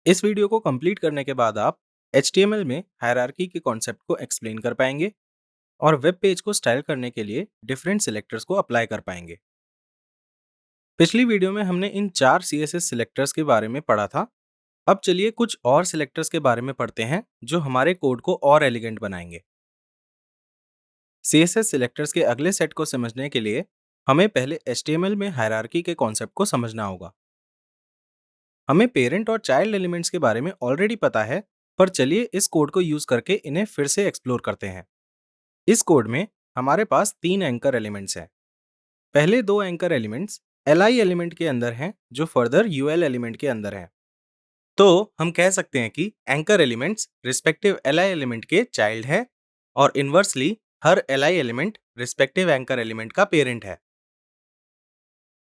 इस वीडियो को कंप्लीट करने के बाद आप HTML में हायरार्की के कॉन्सेप्ट को एक्सप्लेन कर पाएंगे और वेब पेज को स्टाइल करने के लिए डिफरेंट सिलेक्टर्स को अप्लाई कर पाएंगे। पिछली वीडियो में हमने इन 4 CSS सिलेक्टर्स के बारे में पढ़ा था। अब चलिए कुछ और सिलेक्टर्स के बारे में पढ़ते हैं जो हमारे कोड को और एलिगेंट बनाएंगे। CSS सिलेक्टर्स के अगले सेट को समझने के लिए हमें पहले HTML में हायरार्की के कॉन्सेप्ट को समझना होगा। हमें पेरेंट और चाइल्ड एलिमेंट्स के बारे में ऑलरेडी पता है, पर चलिए इस कोड को यूज करके इन्हें फिर से एक्सप्लोर करते हैं। इस कोड में हमारे पास 3 एंकर एलिमेंट्स हैं। पहले 2 एंकर एलिमेंट्स li एलिमेंट के अंदर हैं जो फर्दर ul एलिमेंट के अंदर हैं। तो हम कह सकते हैं कि anchor elements respective li element के चाइल्ड है और इनवर्सली हर li element respective anchor element का पेरेंट है।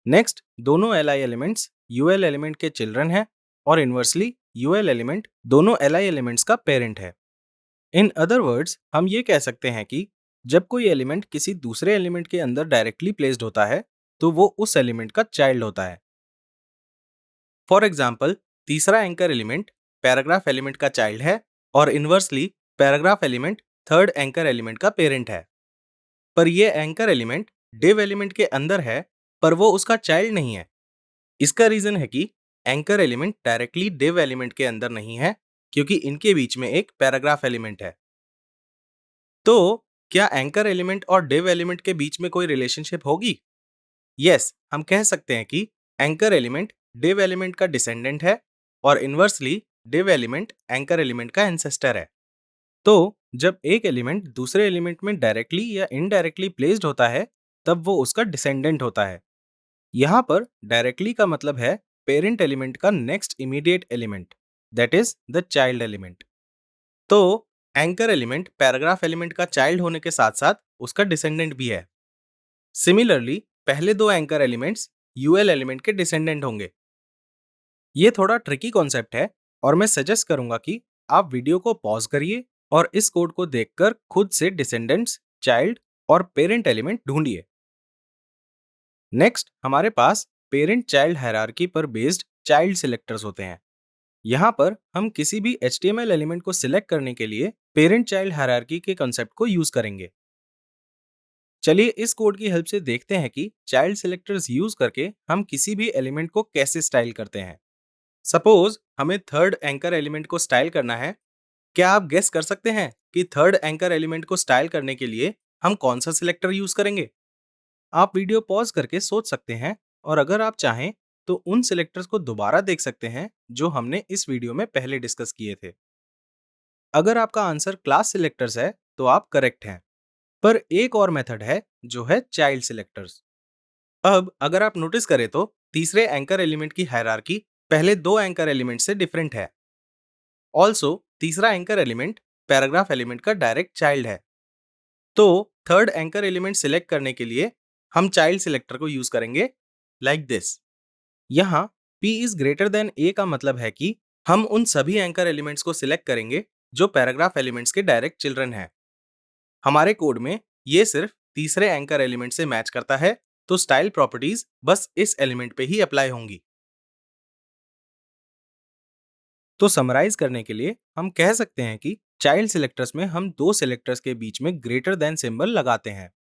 नेक्स्ट, दोनों li एलिमेंट्स ul एलिमेंट के चिल्ड्रन हैं और इनवर्सली ul एलिमेंट दोनों li एलिमेंट्स का पेरेंट है। इन अदर वर्ड्स, हम ये कह सकते हैं कि जब कोई एलिमेंट किसी दूसरे एलिमेंट के अंदर डायरेक्टली प्लेस्ड होता है तो वो उस एलिमेंट का चाइल्ड होता है। फॉर एग्जाम्पल, तीसरा एंकर एलिमेंट पैराग्राफ एलिमेंट का चाइल्ड है और inversely paragraph element third anchor element का पेरेंट है। पर ये एंकर एलिमेंट डिव एलिमेंट के अंदर है, पर वो उसका चाइल्ड नहीं है। इसका रीजन है कि anchor element directly div element के अंदर नहीं है, क्योंकि इनके बीच में एक पैराग्राफ एलिमेंट है। तो क्या एंकर एलिमेंट और डिव एलिमेंट के बीच में कोई रिलेशनशिप होगी? यस, हम कह सकते हैं कि एंकर एलिमेंट डिव एलिमेंट का डिसेंडेंट है और inversely div element anchor element का एंसेस्टर है। तो जब एक एलिमेंट दूसरे एलिमेंट में डायरेक्टली या इनडायरेक्टली प्लेस्ड होता है, तब वो उसका डिसेंडेंट होता है। यहाँ पर डायरेक्टली का मतलब है पेरेंट एलिमेंट का next immediate element, that is the child element. तो एंकर एलिमेंट पैराग्राफ एलिमेंट का चाइल्ड होने के साथ साथ उसका डिसेंडेंट भी है। सिमिलरली, पहले 2 एंकर एलिमेंट्स यूएल एलिमेंट के डिसेंडेंट होंगे। ये थोड़ा ट्रिकी कॉन्सेप्ट है और मैं सजेस्ट करूंगा कि आप वीडियो को पॉज करिए और इस कोड को देखकर खुद से डिसेंडेंट्स, चाइल्ड और पेरेंट एलिमेंट ढूंढिए। नेक्स्ट, हमारे पास पेरेंट चाइल्ड हायरार्की पर बेस्ड चाइल्ड सिलेक्टर्स होते हैं। यहाँ पर हम किसी भी HTML एलिमेंट को सिलेक्ट करने के लिए पेरेंट चाइल्ड हायरार्की के कॉन्सेप्ट को यूज करेंगे। चलिए इस कोड की हेल्प से देखते हैं कि चाइल्ड सिलेक्टर्स यूज करके हम किसी भी एलिमेंट को कैसे स्टाइल करते हैं। सपोज हमें थर्ड एंकर एलिमेंट को स्टाइल करना है। क्या आप गेस कर सकते हैं कि थर्ड एंकर एलिमेंट को स्टाइल करने के लिए हम कौन सा सिलेक्टर यूज करेंगे? आप वीडियो पॉज करके सोच सकते हैं और अगर आप चाहें तो उन सिलेक्टर्स को दोबारा देख सकते हैं जो हमने इस वीडियो में पहले डिस्कस किए थे। अगर आपका आंसर क्लास सिलेक्टर्स है तो आप करेक्ट हैं, पर एक और मेथड है जो है चाइल्ड सिलेक्टर्स। अब अगर आप नोटिस करें तो तीसरे एंकर एलिमेंट की हायरार्की पहले 2 एंकर एलिमेंट से डिफरेंट है। ऑल्सो तीसरा एंकर एलिमेंट पैराग्राफ एलिमेंट का डायरेक्ट चाइल्ड है। तो थर्ड एंकर एलिमेंट सिलेक्ट करने के लिए हम चाइल्ड सिलेक्टर को यूज करेंगे लाइक दिस। यहाँ P is greater than A का मतलब है कि हम उन सभी एंकर एलिमेंट्स को सिलेक्ट करेंगे जो पैराग्राफ एलिमेंट्स के डायरेक्ट चिल्ड्रन हैं। हमारे कोड में ये सिर्फ तीसरे एंकर एलिमेंट से मैच करता है, तो स्टाइल प्रॉपर्टीज बस इस एलिमेंट पे ही अप्लाई होंगी। तो समराइज करने के लिए हम कह सकते हैं कि चाइल्ड सिलेक्टर्स में हम 2 सिलेक्टर्स के बीच में ग्रेटर देन सिंबल लगाते हैं।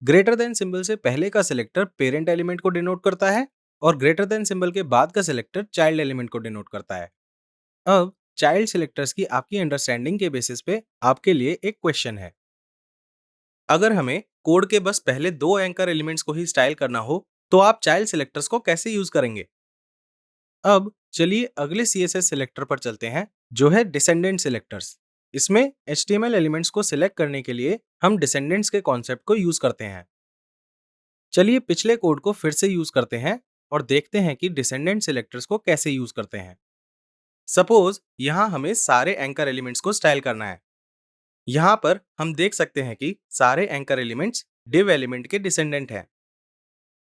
ग्रेटर देन सिंबल से पहले का सिलेक्टर पेरेंट एलिमेंट को डिनोट करता है और ग्रेटर देन सिंबल के बाद का सिलेक्टर चाइल्ड एलिमेंट को डिनोट करता है। अब चाइल्ड सिलेक्टर्स की आपकी अंडरस्टैंडिंग के बेसिस पे आपके लिए एक क्वेश्चन है। अगर हमें कोड के बस पहले 2 एंकर एलिमेंट्स को ही स्टाइल करना हो तो आप चाइल्ड सिलेक्टर्स को कैसे यूज करेंगे? अब चलिए अगले CSS सिलेक्टर पर चलते हैं जो है डिसेंडेंट सिलेक्टर्स। इसमें HTML एलिमेंट्स को सिलेक्ट करने के लिए हम डिसेंडेंट्स के कॉन्सेप्ट को यूज करते हैं। चलिए पिछले कोड को फिर से यूज करते हैं और देखते हैं कि डिसेंडेंट सिलेक्टर्स को कैसे यूज करते हैं। सपोज यहाँ हमें सारे एंकर एलिमेंट्स को स्टाइल करना है। यहाँ पर हम देख सकते हैं कि सारे एंकर एलिमेंट्स डिव एलिमेंट के डिसेंडेंट हैं।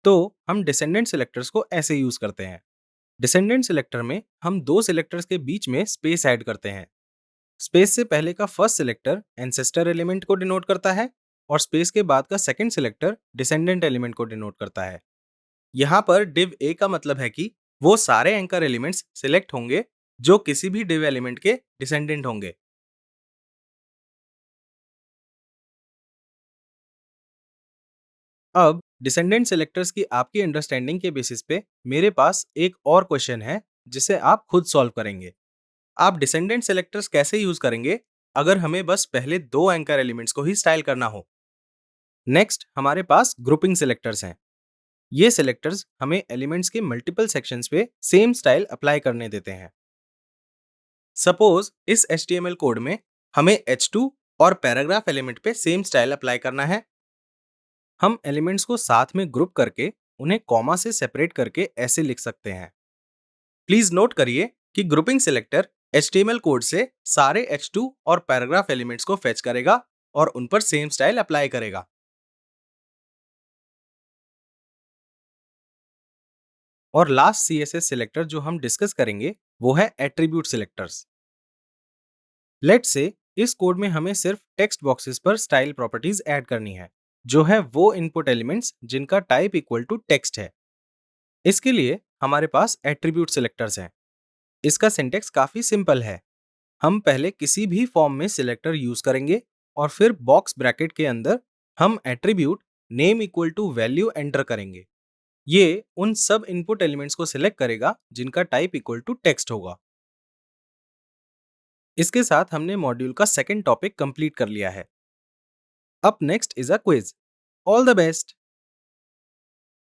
तो हम डिसेंडेंट सिलेक्टर्स को ऐसे यूज करते हैं। डिसेंडेंट सिलेक्टर में हम 2 सिलेक्टर्स के बीच में स्पेस ऐड करते हैं। स्पेस से पहले का फर्स्ट सिलेक्टर एंसेस्टर एलिमेंट को डिनोट करता है और स्पेस के बाद का सेकंड सिलेक्टर डिसेंडेंट एलिमेंट को डिनोट करता है। यहाँ पर div a का मतलब है कि वो सारे एंकर एलिमेंट्स सिलेक्ट होंगे जो किसी भी div एलिमेंट के डिसेंडेंट होंगे। अब डिसेंडेंट सेलेक्टर्स की आपकी अंडरस्टैंडिंग के बेसिस पे मेरे पास एक और क्वेश्चन है जिसे आप खुद सॉल्व करेंगे। आप डिसेंडेंट सेलेक्टर्स कैसे यूज करेंगे अगर हमें बस पहले दो एंकर एलिमेंट्स को ही स्टाइल करना हो? नेक्स्ट हमारे पास ग्रुपिंग सेलेक्टर्स हैं। ये सेलेक्टर्स हमें एलिमेंट्स के मल्टीपल सेक्शंस पे सेम स्टाइल अप्लाई करने देते हैं। सपोज इस HTML कोड में हमें H2 और पैराग्राफ एलिमेंट पे सेम स्टाइल अप्लाई करना है। हम एलिमेंट्स को साथ में ग्रुप करके उन्हें कॉमा से सेपरेट करके ऐसे लिख सकते हैं। प्लीज नोट करिए कि ग्रुपिंग सिलेक्टर HTML कोड से सारे H2 और पैराग्राफ एलिमेंट्स को फेच करेगा और उन पर सेम स्टाइल अप्लाई करेगा। और लास्ट CSS सिलेक्टर जो हम डिस्कस करेंगे वो है एट्रीब्यूट सिलेक्टर्स। लेट्स से इस कोड में हमें सिर्फ टेक्स्ट बॉक्सेस पर स्टाइल प्रॉपर्टीज ऐड करनी है, जो है वो इनपुट एलिमेंट्स जिनका टाइप इक्वल टू टेक्स्ट है। इसके लिए हमारे पास एट्रीब्यूट सिलेक्टर्स हैं। इसका सिंटेक्स काफी सिंपल है। हम पहले किसी भी फॉर्म में सिलेक्टर यूज करेंगे और फिर बॉक्स ब्रैकेट के अंदर हम attribute name equal to value enter करेंगे। ये उन सब इनपुट एलिमेंट्स को सिलेक्ट करेगा जिनका टाइप इक्वल टू टेक्स्ट होगा। इसके साथ हमने मॉड्यूल का सेकंड टॉपिक कंप्लीट कर लिया है। अब next is a quiz. All the best.